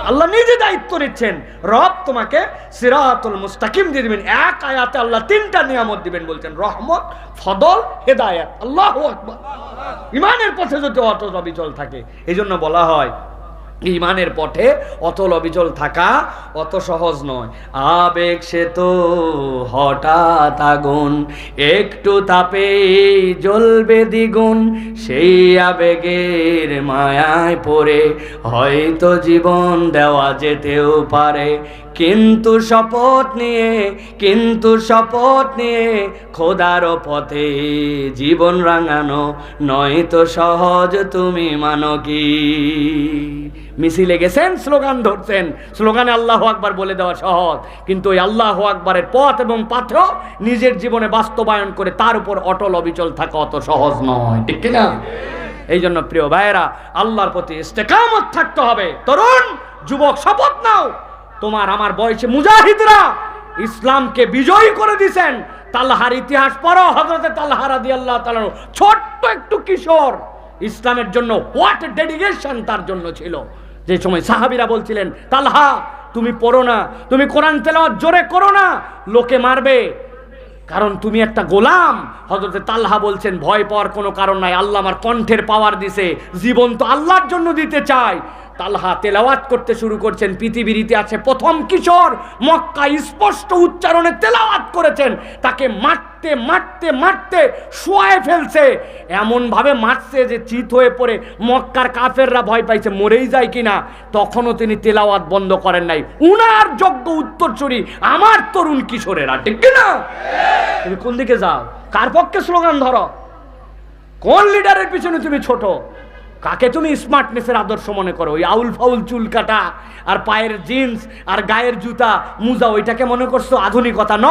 আল্লাহ নিজে দায়িত্ব নিচ্ছেন। রব তোমাকে সিরাতুল মুস্তাকিম দিয়ে দিবেন। এক আয়াতে আল্লাহ তিনটা নিয়ামত দিবেন, বলছেন রহমত, ফদল, হেদায়েত। আল্লাহু আকবার। ইমানের পথে যদি অটল অবিচল থাকে, এই জন্য বলা হয় ইমানের পথে অটল অবিচল থাকা অত সহজ নয়। আবেগ সে তো হঠাৎ আগুন, একটু তাপে জ্বলবে দ্বিগুণ, সেই আবেগের মায়ায় পড়ে হয়তো জীবন দেওয়া যেতেও পারে। কিন্তু শপথ নিয়ে খোদার পথে জীবন রাঙানো নয় তো সহজ, তুমি মানো কি? মিছিলে গেছেন, স্লোগান ধরছেন, স্লোগানে আল্লাহু আকবার বলে দেওয়া সহজ, কিন্তু ওই আল্লাহু আকবারের পথ এবং পাথেও নিজের জীবনে বাস্তবায়ন করে তার উপর অটল অবিচল থাকা অত সহজ নয়, ঠিক কিনা? এই জন্য প্রিয় ভাইয়েরা, আল্লাহর প্রতি ইস্তেকামত থাকতে হবে। তরুণ যুবক, শপথ নাও। তোমার আমার বয়সে মুজাহিদরা ইসলামকে বিজয়ী করে দিয়েছেন। তালহার ইতিহাস পড়ো। হযরত তালহা রাদিয়াল্লাহু তাআলা ছোট্ট একটু কিশোর, ইসলামের জন্য হোয়াট ডেডিকেশন তার জন্য ছিল। যে সময় সাহাবীরা বলছিলেন, তালহা তুমি পড়ো না, তুমি কোরআন তেলাওয়াত জোরে করো না, লোকে মারবে, কারণ তুমি একটা গোলাম। হযরত তালহা বলছেন, ভয় পাওয়ার কোনো কারণ নাই, আল্লাহ আমার কণ্ঠের পাওয়ার দিছে, জীবন তো আল্লাহর জন্য দিতে চাই। তালহা তেলাওয়াত করতে শুরু করছেন। পৃথিবীর ইতিহাসে প্রথম কিশোর মক্কা স্পষ্ট উচ্চারণে তেলাওয়াত করেছেন। তাকে মারতে মারতে মারতে শোয়ায় ফেলছে, এমন ভাবে মারছে যে চিত হয়ে পড়ে মক্কার কাফেররা ভয় পাইছে মরেই যায় কিনা। তখনও তিনি তেলাওয়াত বন্ধ করেন নাই। উনার যোগ্য উত্তরসূরি আমার তরুণ কিশোরেরা, ঠিক কিনা? তুমি কোন দিকে যাও? কার পক্ষে স্লোগান ধরো? কোন লিডারের পিছনে তুমি ছোট? কাকে তুমি স্মার্টনেসের আদর্শ মনে করো? ওই আউল ফাউল চুল কাটা আর পায়ের জিন্স আর গায়ের জুতা মুজা, ওইটাকে মনে করছো আধুনিকতা? ন,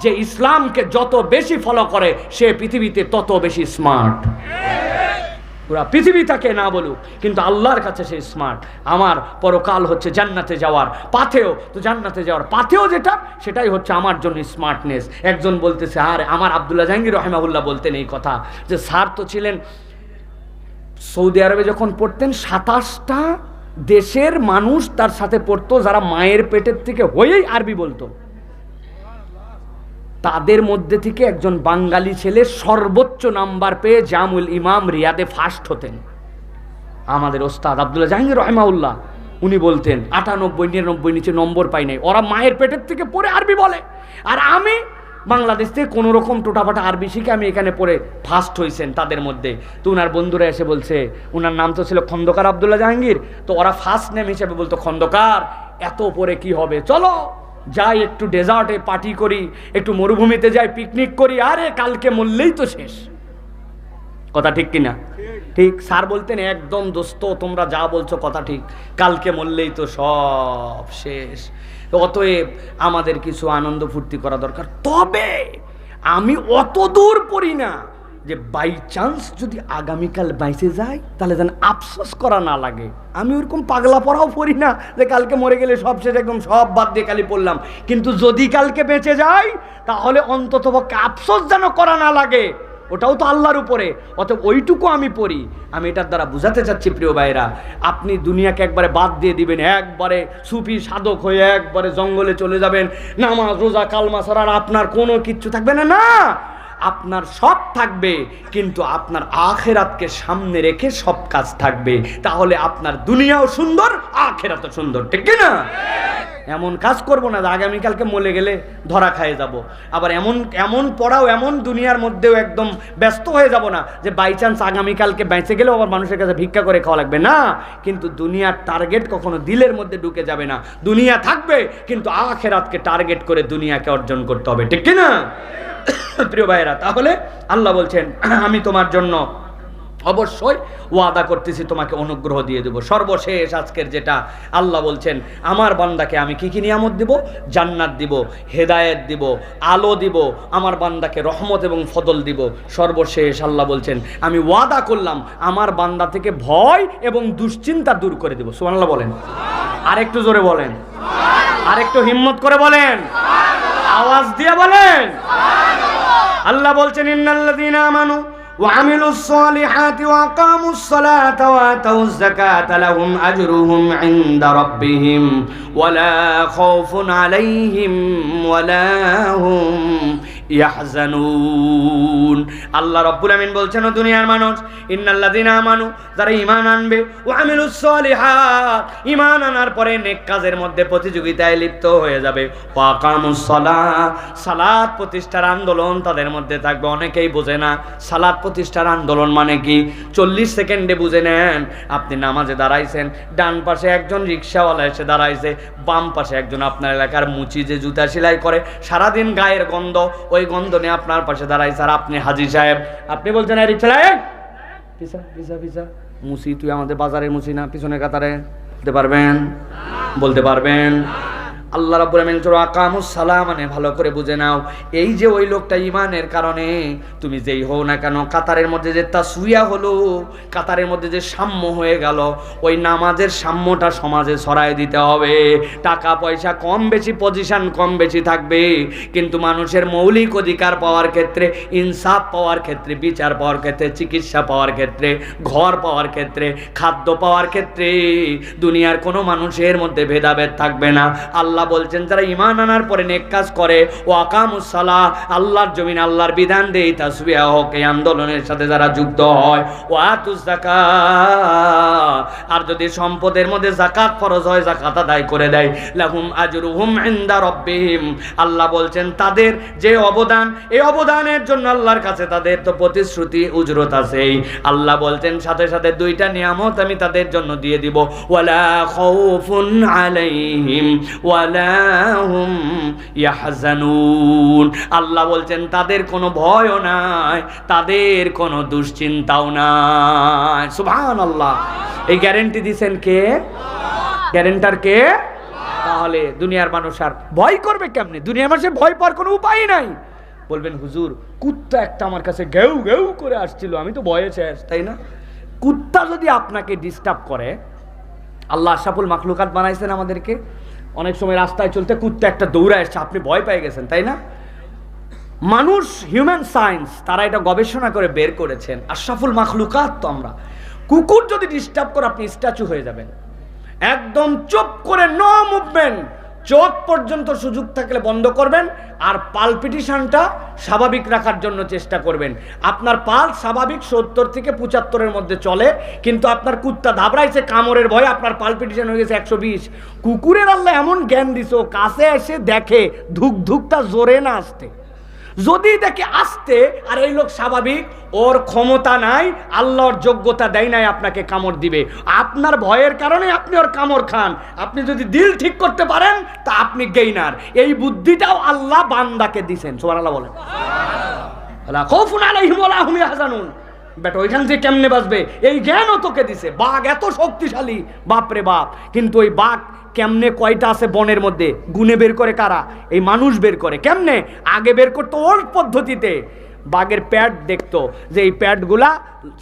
যে ইসলামকে যত বেশি ফলো করে সে পৃথিবীতে তত বেশি স্মার্ট। পুরা পৃথিবী তাকে না বলুক, কিন্তু আল্লাহর কাছে সে স্মার্ট। আমার পরকাল হচ্ছে জান্নাতে যাওয়ার পাথেও, তো জান্নাতে যাওয়ার পাথেও যেটা, সেটাই হচ্ছে আমার জন্য স্মার্টনেস। একজন বলতেছে, আর আমার আব্দুল্লাহ জাহাঙ্গীর রহিমাহুল্লাহ বলতেন এই কথা, যে স্যার তো ছিলেন সৌদি আরবে যখন পড়তেন, 27টা দেশের মানুষ তার সাথে পড়তো যারা মায়ের পেটের থেকে হয়েই আরবি বলতো। তাদের মধ্যে থেকে একজন বাঙালি ছেলে সর্বোচ্চ নাম্বার পেয়ে জামুল ইমাম রিয়াদে ফার্স্ট হতেন। আমাদের ওস্তাদ আব্দুল্লাহ জাহাঙ্গীর রহিমাহুল্লাহ উনি বলতেন 98, 99 নিচে নম্বর পাই নাই। ওরা মায়ের পেটের থেকে পড়ে আরবি বলে, আর আমি বাংলাদেশ থেকে কোনো রকম টোটাফাটা আরবি শিখে আমি এখানে পড়ে ফার্স্ট হয়েছেন তাদের মধ্যে। তো ওনার বন্ধুরা এসে বলছে, ওনার নাম তো ছিল খন্দকার আব্দুল্লাহ জাহাঙ্গীর, তো ওরা ফার্স্ট নেম হিসেবে বলতো, খন্দকার এত পরে কি হবে, চলো যাই একটু ডেজার্টে পার্টি করি, একটু মরুভূমিতে যাই পিকনিক করি, আরে কালকে মরলেই তো শেষ। কথা ঠিক কিনা? ঠিক। স্যার বলতেন, একদম দোস্ত তোমরা যা বলছো কথা ঠিক, কালকে মরলেই তো সব শেষ। অতএব আমাদের কিছু আনন্দ ফুর্তি করা দরকার। তবে আমি অত দূর পড়ি না যে বাই চান্স যদি আগামীকাল বাইসে যায় তাহলে যেন আফসোস করা না লাগে। আমি ওরকম পাগলা পড়াও পড়ি না যে কালকে মরে গেলে সব শেষ, একদম সব বাদ দিয়ে কালি পড়লাম। কিন্তু যদি কালকে বেঁচে যাই তাহলে অন্ততপক্ষে আফসোস যেন করা না লাগে, ওটাও তো আল্লাহর উপরে। অতএব ওইটুকু আমি পড়ি। আমি এটার দ্বারা বুঝাতে চাচ্ছি প্রিয় ভাইরা, আপনি দুনিয়াকে একবারে বাদ দিয়ে দিবেন, একবারে সুফি সাধক হয়ে একবারে জঙ্গলে চলে যাবেন, নামাজ রোজা কালমা ছাড়া আপনার কোনো কিচ্ছু থাকবে না। না, আপনার সব থাকবে, কিন্তু আপনার আখিরাতকে সামনে রেখে সব কাজ থাকবে। তাহলে আপনার দুনিয়াও সুন্দর, আখিরাতও সুন্দর, ঠিক না? এমন কাজ করবো না যে আগামীকালকে মরে গেলে ধরা খাইয়ে যাব। আবার এমন পড়াও, এমন দুনিয়ার মধ্যেও একদম ব্যস্ত হয়ে যাব না যে বাই চান্স আগামীকালকে বেঁচে গেলেও আবার মানুষের কাছে ভিক্ষা করে খাওয়া লাগবে না। কিন্তু দুনিয়ার টার্গেট কখনো দিলের মধ্যে ঢুকে যাবে না। দুনিয়া থাকবে, কিন্তু আখিরাতকে টার্গেট করে দুনিয়াকে অর্জন করতে হবে, ঠিক না প্রিয় ভাইয়েরা? তাহলে আল্লাহ বলছেন, আমি তোমার জন্য অবশ্যই ওয়াদা করতেছি, তোমাকে অনুগ্রহ দিয়ে দেব। সর্বশেষ আজকের যেটা আল্লাহ বলছেন, আমার বান্দাকে আমি কি কি নিয়ামত দিব? জান্নাত দিব, হেদায়েত দিব, আলো দিব, আমার বান্দাকে রহমত এবং ফদল দিব। সর্বশেষ আল্লাহ বলছেন, আমি ওয়াদা করলাম আমার বান্দা থেকে ভয় এবং দুশ্চিন্তা দূর করে দেব। সুবহানাল্লাহ বলেন, আরেকটু জোরে বলেন, আরেকটু হিম্মত করে বলেন, আওয়াজ দিয়ে বলেন। আল্লাহ বলছেন, ইন্নাল্লাযীনা আমানু وعملوا الصالحات وأقاموا الصلاة وآتوا الزكاة لهم أجرهم عند ربهم ولا خوف عليهم ولا هم ইয়াহজানুন। আল্লাহ রাব্বুল আমিন বলছেন ও দুনিয়ার মানুষ, ইন্নাল্লাযিনা আমানু, যারা ঈমান আনবে, ওয়া আমিলুস সলিহাত, ঈমান আনার পরে নেক কাজের মধ্যে প্রতিযোগিতায় লিপ্ত হয়ে যাবে, ওয়া আকামুস সালাত, সালাত প্রতিষ্ঠার আন্দোলন তাদের মধ্যে থাকবে। অনেকেই বোঝে না সালাত প্রতিষ্ঠার আন্দোলন মানে কি। 40 সেকেন্ডে বুঝে নেন। আপনি নামাজে দাঁড়াইছেন, ডান পাশে একজন রিকশাওয়ালা এসে দাঁড়াইছে, বাম পাশে একজন আপনার এলাকার মুচি যে জুতা সেলাই করে, সারাদিন গায়ের গন্ধ, ওই গন্ধ নিয়ে আপনার পাশে দাঁড়াইছে। আর আপনি হাজী সাহেব, আপনি বলছেন এই রিকশা পিছা পিছা পিছা মুসি, তুই আমাদের বাজারের মুসি না, পিছনে কাতারে। বলতে পারবেন? বলতে পারবেন? আল্লাহ রাব্বুল আমিন আকামুস সালাহ মানে ভালো করে বুঝে নাও, এই যে ওই লোকটা ঈমানের কারণে তুমি যেই হও না কেন, কাতারের মধ্যে যে তাসউইয়া হলো, কাতারের মধ্যে যে সাম্য হয়ে গেল, ওই নামাজের সাম্যটা সমাজে ছড়ায় দিতে হবে। টাকা পয়সা কম বেশি, পজিশন কম বেশি থাকবে, কিন্তু মানুষের মৌলিক অধিকার পাওয়ার ক্ষেত্রে, ইনসাফ পাওয়ার ক্ষেত্রে, বিচার পাওয়ার ক্ষেত্রে, চিকিৎসা পাওয়ার ক্ষেত্রে, ঘর পাওয়ার ক্ষেত্রে, খাদ্য পাওয়ার ক্ষেত্রে দুনিয়ার কোনো মানুষের মধ্যে ভেদাভেদ থাকবে না। আল্লাহ বলছেন যারা ঈমান আনার পরে নেক কাজ করে, ও আকামুস সালাহ, আল্লাহর জমিন আল্লাহর বিধান দেই, তাসবিহ হোক, এই আন্দোলনের সাথে যারা যুক্ত হয়, ও আতুজ যাকাত, আর যদি সম্পদের মধ্যে যাকাত ফরজ হয় যাকাত আদায় করে দেয়, লাহুম আজরুহুম ইনদা রাব্বিহিম, আল্লাহ বলছেন তাদের যে অবদান, এই অবদানের জন্য আল্লাহর কাছে তাদের তো প্রতিশ্রুতি উজরত আছেই। আল্লাহ বলছেন সাথে সাথে দুইটা নিয়ামত আমি তাদের জন্য দিয়ে দিব, ওয়ালা খাউফুন আলাইহিম ওয়ালা হুম ইয়াহজানুন। আল্লাহ বলছেন তাদের কোনো ভয়ও নাই, তাদের কোনো দুশ্চিন্তাও নাই। সুবহানাল্লাহ। এই গ্যারান্টি দিবেন কে? গ্যারান্টার কে? তাহলে দুনিয়ার মানুষ আর ভয় করবে কেমনে? দুনিয়ার মানুষের ভয় পাওয়ার কোনো উপায় নাই। বলবেন হুজুর কুত্তা একটা আমার কাছে গেউ গেউ করে আসছিল, আমি তো ভয়ে শেষ, তাই না? কুত্তা যদি আপনাকে ডিস্টার্ব করে, আল্লাহ আশরাফুল মাখলুকাত বানাইছেন আমাদেরকে, অনেক সময় রাস্তায় চলতে কুত্তা একটা দৌড়া এসছে, আপনি ভয় পেয়ে গেছেন, তাই না? মানুষ, হিউম্যান সায়েন্স, তারা এটা গবেষণা করে বের করেছেন, আশরাফুল মাখলুকাত তো আমরা। কুকুর যদি ডিস্টার্ব করে আপনি স্ট্যাচু হয়ে যাবেন, একদম চুপ করে, নো মুভমেন্ট, চোখ পর্যন্ত সুযোগ থাকলে বন্ধ করবেন, আর পালপিটিশনটা স্বাভাবিক রাখার জন্য চেষ্টা করবেন। আপনার পাল স্বাভাবিক 70 থেকে 75-এর মধ্যে চলে, কিন্তু আপনার কুত্তা ধাবড়াইছে কামড়ের ভয়ে, আপনার পালপিটিশন হয়ে গেছে 120। কুকুরের আল্লাহ এমন জ্ঞান দিছো, কাছে এসে দেখে ধুক ধুকটা জোরে না আসতে, যদি দেখে আসতে আর এই লোক স্বাভাবিক, ওর ক্ষমতা নাই, আল্লাহর যোগ্যতা দেয় নাই আপনাকে কামড় দিবে, আপনার ভয়ের কারণে আপনি ওর কামড় খান। আপনি যদি দিল ঠিক করতে পারেন তা আপনি গেইনার। এই বুদ্ধিটাও আল্লাহ বান্দাকে দিয়েছেন। সুবহানাল্লাহ বলেন। আলা খাউফুন আলাইহিম ওয়ালা হুম ইয়াহজানুন। বেটা ওইখান থেকে কেমনে বাঁচবে এই জ্ঞানও তোকে দিছে। বাঘ এত শক্তিশালী, বাপরে বাপ, কিন্তু ওই বাঘ কেমনে কয়টা আছে বনের মধ্যে গুনে বের করে কারা? এই মানুষ বের করে। কেমনে? আগে বের করতো ওল্ড পদ্ধতিতে, বাঘের প্যাড দেখতো যে এই প্যাডগুলা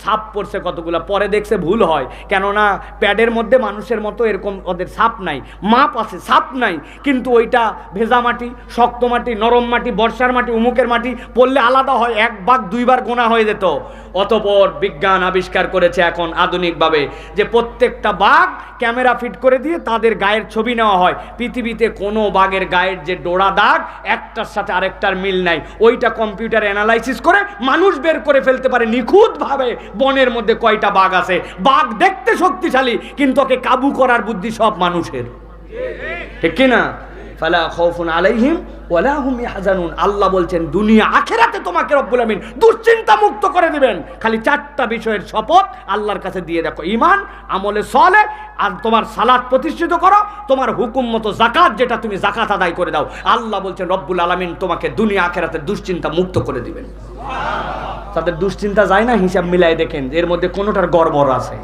ছাপ পড়ছে কতগুলা, পরে দেখছে ভুল হয়, কেননা প্যাডের মধ্যে মানুষের মতো এরকম ওদের ছাপ নাই, মাপ আছে, ছাপ নাই, কিন্তু ওইটা ভেজা মাটি, শক্ত মাটি, নরম মাটি, বর্ষার মাটি, উমুকের মাটি পড়লে আলাদা হয়, এক ভাগ দুইবার গোনা হয়ে যেত। অতঃপর বিজ্ঞান আবিষ্কার করেছে এখন আধুনিকভাবে যে প্রত্যেকটা বাঘ ক্যামেরা ফিট করে দিয়ে তাদের গায়ের ছবি নেওয়া হয়। পৃথিবীতে কোনো বাঘের গায়ের যে ডোরা দাগ একটার সাথে আরেকটার মিল নাই, ওইটা কম্পিউটার অ্যানালাইসিস করে মানুষ বের করে ফেলতে পারে নিখুঁতভাবে বনের মধ্যে কয়টা বাঘ আছে। বাঘ দেখতে শক্তিশালী, কিন্তু ওকে কাবু করার বুদ্ধি সব মানুষের, ঠিক কিনা? ফালা খাউফুন আলাইহিম ওয়ালা হুম ইয়াহজানুন। আল্লাহ বলছেন দুনিয়া আখিরাতে তোমাকে রব্বুল আমিন দুশ্চিন্তা মুক্ত করে দিবেন। খালি 4টা বিষয়ের শপথ আল্লাহর কাছে দিয়ে রাখো, ঈমান, আমলে সালেহ, আর তোমার সালাত প্রতিষ্ঠিত করো, তোমার হুকুম মতো যাকাত, যেটা তুমি যাকাত আদায় করে দাও। আল্লাহ বলছেন রব্বুল আলামিন তোমাকে দুনিয়া আখিরাতে দুশ্চিন্তা মুক্ত করে দিবেন। তাদের দুশ্চিন্তা যায় না, হিসাব মিলাই দেখেন এর মধ্যে কোনোটার গড়বড় আছে,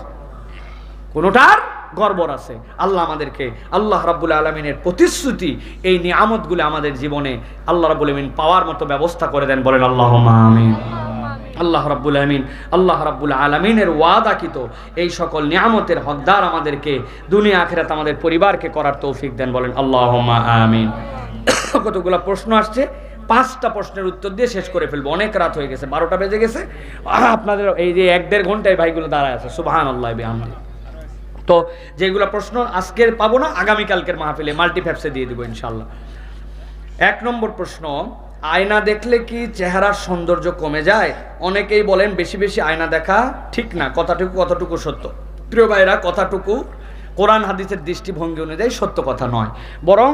কোনোটার গড়বড় আছে। আল্লাহ আমাদেরকে আল্লাহ রাব্বুল আলামিনের প্রতিশ্রুতি এই নিয়ামতগুলো আমাদের জীবনে আল্লাহ রাব্বুল আমিন পাওয়ার মতো ব্যবস্থা করে দেন, বলেন আল্লাহুম্মা আমিন। আল্লাহ রাব্বুল আমিন, আল্লাহ রাব্বুল আলামিনের ওয়াদাকৃত এই সকল নিয়ামতের হকদার আমাদেরকে দুনিয়া আখিরাত আমাদের পরিবারকে করার তৌফিক দেন, বলেন আল্লাহুম্মা আমিন। কতগুলো প্রশ্ন আসছে, 5টা প্রশ্নের উত্তর দিয়ে শেষ করে ফেলবো, অনেক রাত হয়ে গেছে, 12টা বেজে গেছে। আপনাদের এই যে 1-1.5 ঘন্টায় ভাইগুলো দাঁড়ায় আছে, সুবহানাল্লাহ বিহামদি। তো যেগুলো প্রশ্ন আজকের পাবো না, আগামীকালকের মাহফিলে মাল্টিফ্যাপসে দিয়ে দিব ইনশাল্লাহ। 1 নম্বর প্রশ্ন, আয়না দেখলে কি চেহারার সৌন্দর্য কমে যায়? অনেকেই বলেন বেশি বেশি আয়না দেখা ঠিক না, কতটুকু সত্য? প্রিয় ভাইরা, কথাটুকু কোরআন হাদিসের দৃষ্টিভঙ্গি অনুযায়ী সত্য কথা নয়, বরং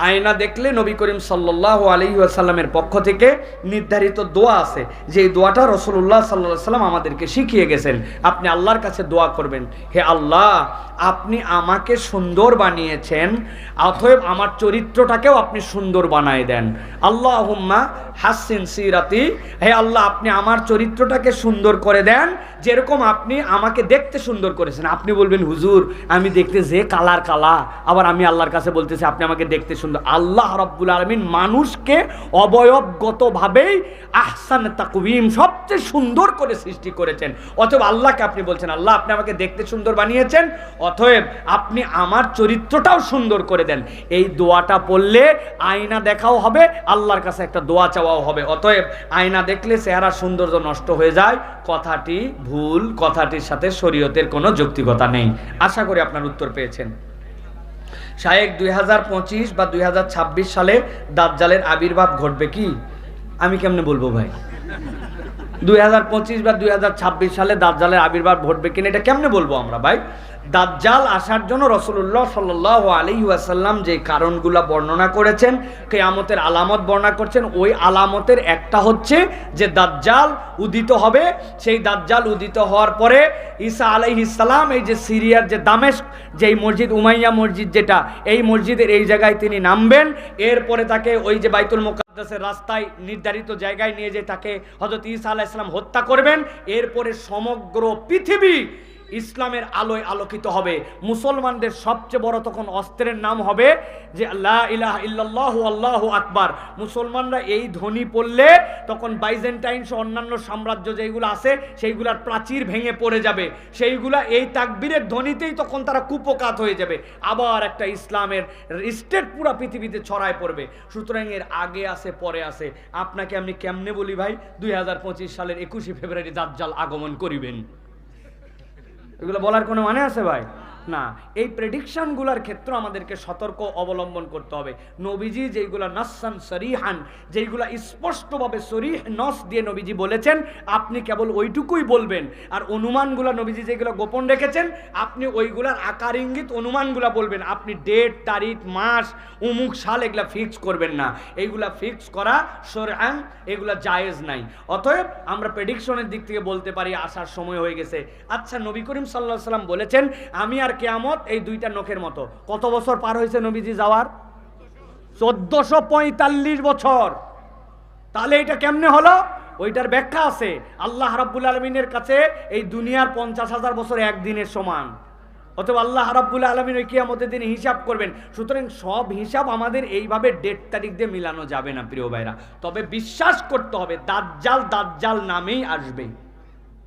আয়না দেখলে নবী করিম সাল্লাল্লাহু আলাইহি ওয়াসাল্লামের পক্ষ থেকে নির্ধারিত দোয়া আছে, যে দোয়াটা রাসূলুল্লাহ সাল্লাল্লাহু আলাইহি ওয়াসাল্লাম আমাদেরকে শিখিয়ে গেছেন। আপনি আল্লাহর কাছে দোয়া করবেন, হে আল্লাহ, আপনি আমাকে সুন্দর বানিয়েছেন, অতএব আমার চরিত্রটাকেও আপনি সুন্দর বানায় দেন। আল্লাহুম্মা হাসিন সিরাতি, হে আল্লাহ, আপনি আমার চরিত্রটাকে সুন্দর করে দেন যেরকম আপনি আমাকে দেখতে সুন্দর করেছেন। আপনি বলবেন, হুজুর আমি দেখতে যে কালা, আবার আমি আল্লাহর কাছে বলতেছি আপনি আমাকে দেখতে সুন্দর। আল্লাহ রাব্বুল আলামিন মানুষকে অবয়বগতভাবেই আহসান তাকওয়িম, সবচেয়ে সুন্দর করে সৃষ্টি করেছেন। অতএব আল্লাহকে আপনি বলছেন, আল্লাহ আপনি আমাকে দেখতে সুন্দর বানিয়েছেন, অতএব আপনি আমার চরিত্রটাও সুন্দর করে দেন। এই দোয়াটা পড়লে আয়না দেখাও হবে, আল্লাহর কাছে একটা দোয়া চাওয়াও হবে। অতএব আয়না দেখলে চেহারার সৌন্দর্য নষ্ট হয়ে যায়, কথাটি ভুল, কথাটির সাথে শরীয়তের কোনো যৌক্তিকতা নেই। আশা করি আপনার উত্তর পেয়েছেন। শায়েখ 2025 বা 2026 সালে দাজ্জালের আবির্ভাব ঘটবে কি? আমি কেমনে বলবো ভাই? 2025 বা 2026 সালে দাজ্জালের আবির্ভাব ঘটবে কিনা এটা কেমনে বলবো আমরা ভাই? দাজ্জাল আসার জন্য রাসূলুল্লাহ সাল্লাল্লাহু আলাইহি ওয়াসাল্লাম যে কারণগুলো বর্ণনা করেছেন, কিয়ামতের আলামত বর্ণনা করছেন, ওই আলামতের একটা হচ্ছে যে দাজ্জাল উদিত হবে। সেই দাজ্জাল উদিত হওয়ার পরে ঈসা আলাইহিস সালাম এই যে সিরিয়ার যে দামেস্ক, যেই মসজিদ উমাইয়া মসজিদ যেটা, এই মসজিদের এই জায়গায় তিনি নামবেন। এরপরে তাকে ওই যে বাইতুল মুকাদ্দাসের রাস্তায় নির্ধারিত জায়গায় নিয়ে যে তাকে হযরত ঈসা আলাইহিস সালাম হত্যা করবেন। এরপরে সমগ্র পৃথিবী ইসলামের আলোয় আলোকিত হবে। মুসলমানদের সবচেয়ে বড় তখন অস্ত্রের নাম হবে যে লা ইলাহা ইল্লাল্লাহু আল্লাহু আকবার। মুসলমানরা এই ধ্বনি পড়লে তখন বাইজেন্টাইন সহ অন্যান্য সাম্রাজ্য যেগুলো আছে সেইগুলার প্রাচীর ভেঙে পড়ে যাবে, সেইগুলা এই তাকবীরের ধ্বনিতেই তখন তারা কুপকাত হয়ে যাবে, আবার একটা ইসলামের স্টেট পুরো পৃথিবীতে ছড়ায় পড়বে। সুতরাং এর আগে আছে পরে আছে। আপনাকে আমি কেমনে বলি ভাই 2025 সালের 21শে ফেব্রুয়ারি দাজ্জাল আগমন করিবেন? এগুলো বলার কোনো মানে আছে ভাই? না। এই প্রেডিকশনগুলোর ক্ষেত্রে আমাদেরকে সতর্ক অবলম্বন করতে হবে। নবীজি যেইগুলা নাসসান সরিহান, যেইগুলা স্পষ্টভাবে সরিহ নস দিয়ে নবীজি বলেছেন, আপনি কেবল ওইটুকুই বলবেন। আর অনুমানগুলা নবীজি যেগুলো গোপন রেখেছেন, আপনি ওইগুলার আকার ইঙ্গিত অনুমানগুলা বলবেন। আপনি ডেট, তারিখ, মাস, উমুক সাল এগুলা ফিক্স করবেন না। এইগুলা ফিক্স করা শরআন এগুলা জায়েজ নাই। অতএব আমরা প্রেডিকশনের দিক থেকে বলতে পারি আসার সময় হয়ে গেছে। আচ্ছা, নবী করিম সাল্লাল্লাহু আলাইহি ওয়াসাল্লাম বলেছেন আমি আর কিয়ামত এই দুইটা নখের মতো। কত বছর পার হয়েছে নবীজি যাওয়ার? 1445 বছর। তাহলে এটা কেমনে হলো? ওইটার ব্যাখ্যা আছে। আল্লাহ রাব্বুল আলামিনের কাছে এই দুনিয়ার 50,000 বছর একদিনের সমান। অথবা আল্লাহ রাব্বুল আলামিন ওই কিয়ামতের দিনে হিসাব করবেন। সুতরাং সব হিসাব আমাদের এইভাবে ডেট তারিখ দিয়ে মিলানো যাবে না প্রিয় ভাইরা। তবে বিশ্বাস করতে হবে দাজ্জাল দাজ্জাল নামেই আসবে,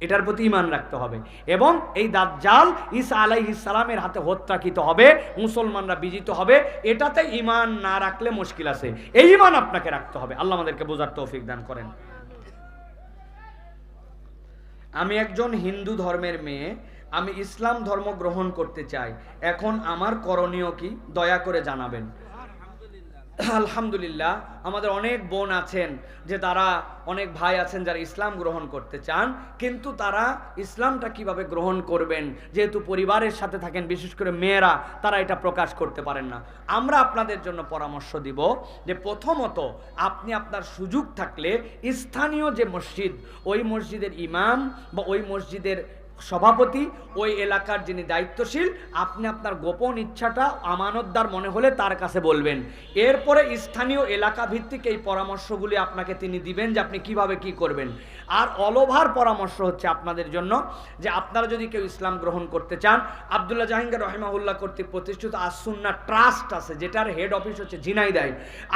এটার প্রতি ঈমান রাখতে হবে। এবং এই দাজ্জাল ঈসা আলাইহিস সালামের হাতে হত্যাকৃত হবে, মুসলমানরা বিজিত হবে, এটাতে ঈমান না রাখলে মুশকিল আছে। এই ঈমান আপনাকে রাখতে হবে। আল্লাহ আমাদেরকে বোঝার তৌফিক দান করেন। আমি একজন হিন্দু ধর্মের মেয়ে, আমি ইসলাম ধর্ম গ্রহণ করতে চাই, এখন আমার করণীয় কি দয়া করে জানাবেন। আলহামদুলিল্লাহ, আমাদের অনেক বোন আছেন যে তারা, অনেক ভাই আছেন যারা ইসলাম গ্রহণ করতে চান, কিন্তু তারা ইসলামটা কিভাবে গ্রহণ করবেন, যেহেতু পরিবারের সাথে থাকেন, বিশেষ করে মেয়েরা, তারা এটা প্রকাশ করতে পারেন না। আমরা আপনাদের জন্য পরামর্শ দিব যে প্রথমত আপনি আপনার সুযোগ থাকলে স্থানীয় যে মসজিদ, ওই মসজিদের ইমাম বা ওই মসজিদের সভাপতি, ওই এলাকার যিনি দায়িত্বশীল, আপনি আপনার গোপন ইচ্ছাটা আমানতদার মনে হলে তার কাছে বলবেন। এরপরে স্থানীয় এলাকা ভিত্তিক এই পরামর্শগুলি আপনাকে তিনি দিবেন যে আপনি কিভাবে কি করবেন। আর অল ওভার পরামর্শ হচ্ছে আপনাদের জন্য যে আপনারা যদি কেউ ইসলাম গ্রহণ করতে চান, আব্দুল্লাহ জাহাঙ্গীর রহিমাহুল্লাহ কর্তৃক প্রতিষ্ঠিত আস-সুন্নাহ ট্রাস্ট আছে, যেটার হেড অফিস হচ্ছে ঝিনাইদহে।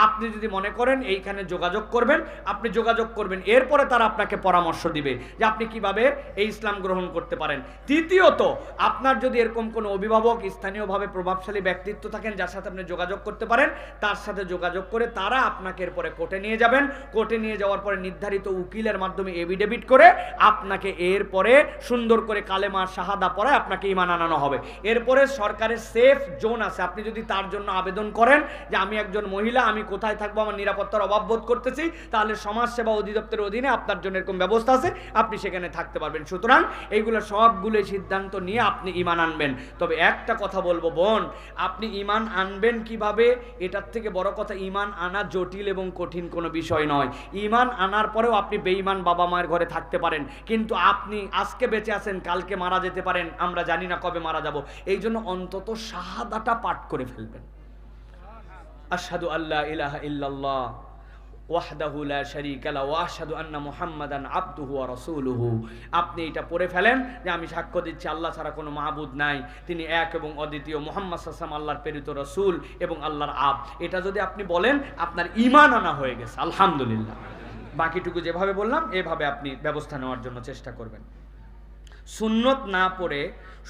আপনি যদি মনে করেন এইখানে যোগাযোগ করবেন, আপনি যোগাযোগ করবেন, এরপরে তারা আপনাকে পরামর্শ দিবে যে আপনি কিভাবে এই ইসলাম গ্রহণ করতে পারেন। তৃতীয়ত, আপনার যদি এরকম কোনো অভিভাবক, স্থানীয়ভাবে প্রভাবশালী ব্যক্তিত্ব থাকেন যার সাথে আপনি যোগাযোগ করতে পারেন, তার সাথে যোগাযোগ করে তারা আপনাকে এরপরে কোর্টে নিয়ে যাবেন। কোর্টে নিয়ে যাওয়ার পরে নির্ধারিত উকিলের মাধ্যমে এফিডেভিট করে আপনাকে এরপরে সুন্দর করে কালেমা শাহাদা পড়ায় আপনাকে ঈমান আনানো হবে। এরপরে সরকারের সেফ জোন আছে, আপনি যদি তার জন্য আবেদন করেন যে আমি একজন মহিলা, আমি কোথায় থাকবো, আমার নিরাপত্তার অভাব বোধ করতেছি, তাহলে সমাজসেবা অধিদপ্তরের অধীনে আপনার জন্য এরকম ব্যবস্থা আছে, আপনি সেখানে থাকতে পারবেন। সুতরাং এইগুলো সবগুলো সিদ্ধান্ত নিয়ে আপনি ঈমান আনবেন। তবে একটা কথা বলবো বোন, আপনি ঈমান আনবেন কিভাবে, এটার থেকে বড় কথা ঈমান আনা জটিল এবং কঠিন কোনো বিষয় নয়। ঈমান আনার পরেও আপনি বেঈমান বাবা মায়ের ঘরে থাকতে পারেন, কিন্তু আপনি আজকে বেঁচে আছেন, কালকে মারা যেতে পারেন, আমরা জানি না কবে মারা যাব। এই জন্য অন্তত শাহাদাটা পাঠ করে ফেলবেন, আশহাদু আল্লা ইলাহা ইল্লাল্লাহ ওয়াহদাহু লা শারীকা লাহু ওয়া আশহাদু আন্না মুহাম্মাদান আবদুহু ওয়া রাসূলুহু। আপনি এটা পড়ে ফেলেন যে আমি সাক্ষ্য দিচ্ছি আল্লাহ ছাড়া কোনো মাবুদ নাই, তিনি এক এবং অদ্বিতীয়, মুহাম্মদ সাল্লাল্লাহু আলাইহি ওয়াসাল্লাম আল্লাহর প্রেরিত রাসূল এবং আল্লাহর আব। এটা যদি আপনি বলেন, আপনার ঈমান আনা হয়ে গেছে, আলহামদুলিল্লাহ। বাকিটুকু যেভাবে বললাম এভাবে আপনি ব্যবস্থা নেওয়ার জন্য চেষ্টা করবেন। সুন্নত না পড়ে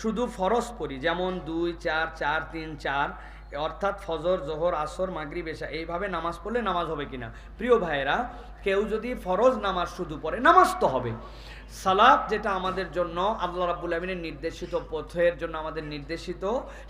শুধু ফরজ পড়ি, যেমন 2 4 4 3 4, অর্থাৎ ফজর, জোহর, আসর, মাগরিব, এশা, এইভাবে নামাজ পড়লে নামাজ হবে কিনা? প্রিয় ভাইয়েরা, কেউ যদি ফরজ নামাজ শুধু পড়ে, নামাজ তো হবে। সালাত যেটা আমাদের জন্য আল্লাহ রাব্বুল আমিনের নির্দেশিত পথের জন্য আমাদের নির্দেশিত,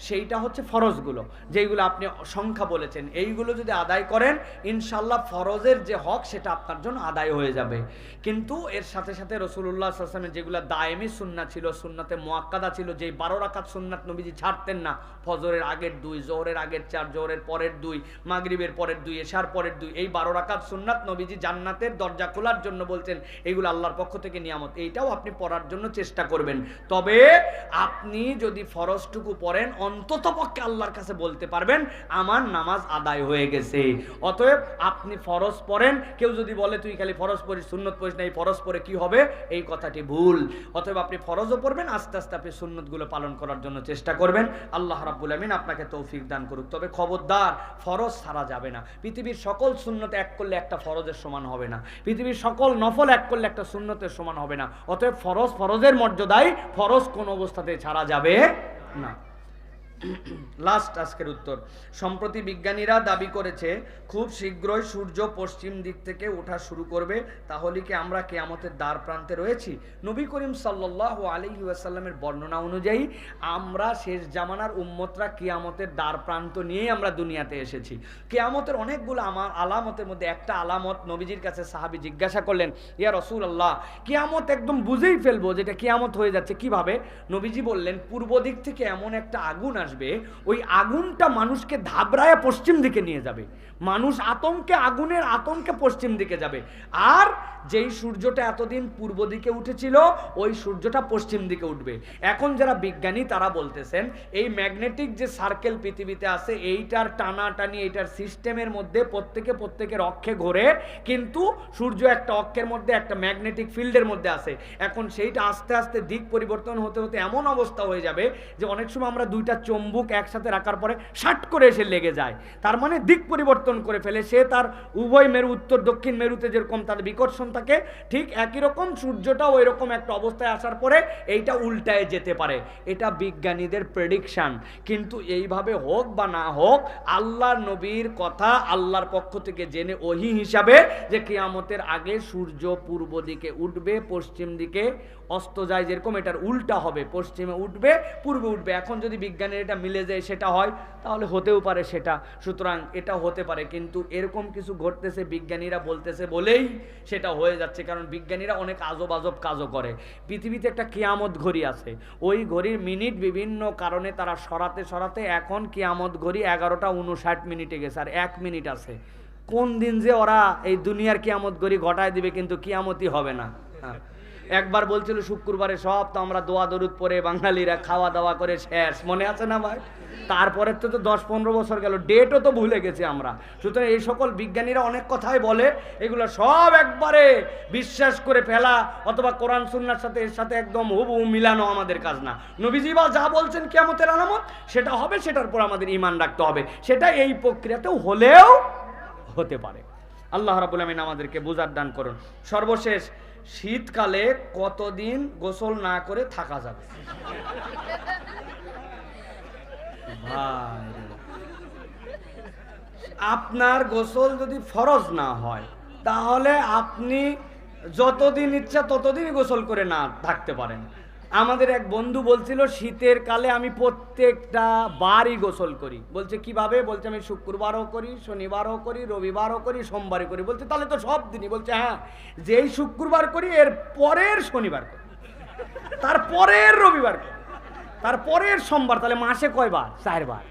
সেইটা হচ্ছে ফরজগুলো, যেইগুলো আপনি সংখ্যা বলেছেন, এইগুলো যদি আদায় করেন ইনশাল্লাহ ফরজের যে হক সেটা আপনার জন্য আদায় হয়ে যাবে। কিন্তু এর সাথে সাথে রাসূলুল্লাহ সাল্লাল্লাহু আলাইহি ওয়াসাল্লামের যেগুলো দায়েমি সুন্নাত ছিল, সুন্নাতে মুআক্কাদা ছিল, যেই 12 রাকাত সুন্নাত নবীজি ছাড়তেন না, ফজরের আগের 2, জোহরের আগের 4, জোহরের পরের 2, মাগরিবের পরের 2, এশার পরের 2, এই 12 রাকাত সুন্নাত নবীজি জান্নাতের দরজা খোলার জন্য বলছেন, এইগুলো আল্লাহর পক্ষ থেকে নিয়ামত, এইটাও আপনি পড়ার জন্য চেষ্টা করবেন। তবে আপনি যদি ফরজটুকু পড়েন, অন্তত পক্ষে আল্লাহর কাছে বলতে পারবেন আমার নামাজ আদায় হয়ে গেছে। অতএব আপনি ফরজ পড়েন। কেউ যদি বলে তুই খালি ফরজ পড়িস, সুন্নত পড়িস না, এই ফরজ পড়ে কি হবে, এই কথাটি ভুল। অতএব আপনি ফরজও পড়বেন, আস্তে আস্তে আপনি সুন্নতগুলো পালন করার জন্য চেষ্টা করবেন। আল্লাহ রাব্বুল আমিন আপনাকে তৌফিক দান করুক। তবে খবরদার, ফরজ ছাড়া যাবে না। পৃথিবীর সকল সুন্নত এক করলে একটা ফরজের সমান হবে না, পৃথিবীর সকল নফল এক করলে একটা সুন্নতের সমান হবে না। অতএব ফরজ ফরজের মর্যাদায়, ফরজ কোন অবস্থাতে ছাড়া যাবে না। লাস্ট আজকের উত্তর, সম্প্রতি বিজ্ঞানীরা দাবি করেছে খুব শীঘ্রই সূর্য পশ্চিম দিক থেকে ওঠা শুরু করবে, তাহলে কি আমরা কিয়ামতের দ্বার প্রান্তে রয়েছি? নবী করিম সাল্লাল্লাহু আলাইহি ওয়াসাল্লামের বর্ণনা অনুযায়ী আমরা শেষ জামানার উম্মতরা কিয়ামতের দ্বার প্রান্ত নিয়েই আমরা দুনিয়াতে এসেছি। কিয়ামতের অনেকগুলো আলামতের মধ্যে একটা আলামত, নবীজির কাছে সাহাবী জিজ্ঞাসা করলেন, ইয়া রাসূলুল্লাহ, কিয়ামত একদম বুঝেই ফেলবো যেটা কিয়ামত হয়ে যাচ্ছে, কিভাবে? নবীজি বললেন, পূর্ব দিক থেকে এমন একটা আগুন আসবে, ওই আগুনটা মানুষকে ধাবড়ায় পশ্চিম দিকে নিয়ে যাবে, মানুষ আগুনের আতঙ্কে পশ্চিম দিকে যাবে। আর যেই সূর্যটা এতদিন পূর্ব দিকে উঠেছিল, ওই সূর্যটা পশ্চিম দিকে উঠবে। এখন যারা বিজ্ঞানী তারা বলতেছেন এই ম্যাগনেটিক যে সার্কেল পৃথিবীতে আছে, এইটার টানাটানি, এইটার সিস্টেমের মধ্যে প্রত্যেকের অক্ষে ঘোরে, কিন্তু সূর্য একটা অক্ষের মধ্যে, একটা ম্যাগনেটিক ফিল্ডের মধ্যে আছে। এখন সেইটা আস্তে আস্তে দিক পরিবর্তন হতে হতে এমন অবস্থা হয়ে যাবে যে অনেক সময় আমরা দুইটা চুম্বক একসাথে রাখার পরে শাট করে এসে লেগে যায়, তার মানে দিক পরিবর্তন করে ফেলে সে। তার উভয় মেরু, উত্তর দক্ষিণ মেরুতে যেরকম তার বিকর্ষণ থাকে, ঠিক একই রকম সূর্যটাও ওই রকম একটা অবস্থায় আসার পরে এইটা উল্টায় যেতে পারে। এটা বিজ্ঞানীদের প্রেডিকশন। কিন্তু এইভাবে হোক বা না হোক, আল্লাহর নবীর কথা আল্লাহর পক্ষ থেকে জেনে ওহী হিসাবে যে কিয়ামতের আগে সূর্য পূর্ব দিকে উঠবে, পশ্চিম দিকে অস্ত যায়, যেরকম এটার উল্টা হবে, পশ্চিমে উঠবে, পূর্বে উঠবে। এখন যদি বিজ্ঞানের এটা মিলে যায়, সেটা হয়, তাহলে হতেও পারে সেটা। সুতরাং এটা হতে পারে, কিন্তু এরকম কিছু ঘটতেছে বিজ্ঞানীরা বলতেছে বলেই সেটা হয়ে যাচ্ছে। কারণ বিজ্ঞানীরা অনেক আজব কাজও করে। পৃথিবীতে একটা কিয়ামত ঘড়ি আছে, ওই ঘড়ির মিনিট বিভিন্ন কারণে তারা সরাতে এখন কিয়ামত ঘড়ি 11:59 গেছে, আর 1 মিনিট আছে। কোন দিন যে ওরা এই দুনিয়ার কিয়ামত ঘড়ি ঘটায় দিবে, কিন্তু কিয়ামতই হবে না। হ্যাঁ, একবার বলছিল শুক্রবারে সব তো আমরা দোয়া দরুদ পড়ে বাঙালিরা খাওয়া দাওয়া করে শেষ, মনে আছে না ভাই? তারপরে তো 10-15 বছর গেল, ডেটও তো ভুলে গেছি আমরা। সুতরাং এই সকল বিজ্ঞানীরা অনেক কথাই বলে, এগুলো সব একবারে বিশ্বাস করে ফেলা অথবা কোরআন সুন্নাহর সাথে এর সাথে একদম হুবহু মিলানো আমাদের কাজ না। নবীজি বা যা বলছেন কিয়ামতের আলামত সেটা হবে, সেটার পর আমাদের ঈমান রাখতে হবে, সেটা এই প্রক্রিয়াতেও হলেও হতে পারে। আল্লাহ রাব্বুল আমিন আমাদেরকে বুঝার দান করুন। সর্বশেষ, শীতকালে কতদিন গোসল না করে থাকা যাবে? ভাই, আপনার গোসল যদি ফরজ না হয় তাহলে আপনি যতদিন ইচ্ছা ততদিনই গোসল করে না থাকতে পারেন। আমাদের এক বন্ধু বলছিল শীতের কালে আমি প্রত্যেকটা বারই গোসল করি। বলছে কিভাবে? বলছে আমি শুক্রবারও করি, শনিবারও করি, রবিবারও করি, সোমবারও করি। বলছে তাহলে তো সব দিনই। বলছে হ্যাঁ, যেই শুক্রবার করি এর পরের শনিবার করি, তারপরের রবিবার করি, তারপরের সোমবার, তাহলে মাসে কয়বার? 4 বার।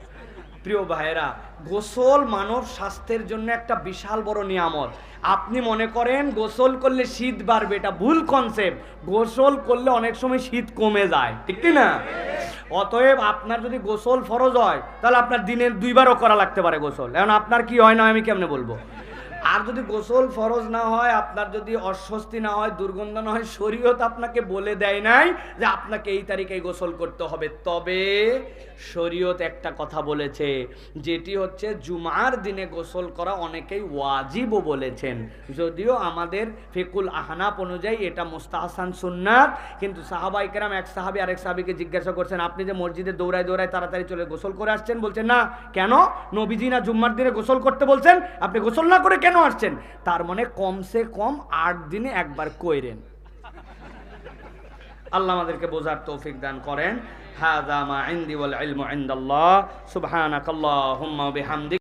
প্রিয় ভাইয়েরা, গোসল মানব স্বাস্থ্যের জন্য একটা বিশাল বড় নিয়ামত। আপনি মনে করেন গোসল করলে শীত বাড়বে, এটা ভুল কনসেপ্ট। গোসল করলে অনেক সময় শীত কমে যায়, ঠিক কি না? অতএব আপনার যদি গোসল ফরজ হয় তাহলে আপনার দিনে 2 বারও করা লাগতে পারে গোসল। এখন আপনার কি হয় না আমি কেমনে বলবো? আর যদি গোসল ফরজ না হয়, আপনার যদি অস্বস্তি না হয়, দুর্গন্ধ না হয়, শরীয়ত আপনাকে বলে দেয় নাই যে আপনাকে এই তারিখে গোসল করতে হবে। তবে শরীয়ত একটা কথা বলেছে, যেটি হচ্ছে জুমার দিনে গোসল করা অনেকেই ওয়াজিবও বলেছেন। যদিও আমাদের ফিকুল আহনাফ অনুযায়ী এটা মুস্তাহসান সুন্নাত, কিন্তু সাহাবায়ে কেরাম, এক সাহাবী আরেক সাহাবীকে জিজ্ঞাসা করছেন আপনি যে মসজিদে দৌড়ায় দৌড়ায় তাড়াতাড়ি চলে গোসল করে আসছেন, বলছেন না কেন, নবীজি না জুম্মার দিনে গোসল করতে বলছেন, আপনি গোসল না করে কেন আসছেন? তার মানে কমসে কম 8 দিনে একবার কইরেন। আল্লাহ আমাদেরকে বোঝার তৌফিক দান করেন। হাযা মা ইনদি ওয়াল ইলমু ইনদাল্লাহ। সুবহানাকাল্লাহুম্মা ওয়া বিহামদিক।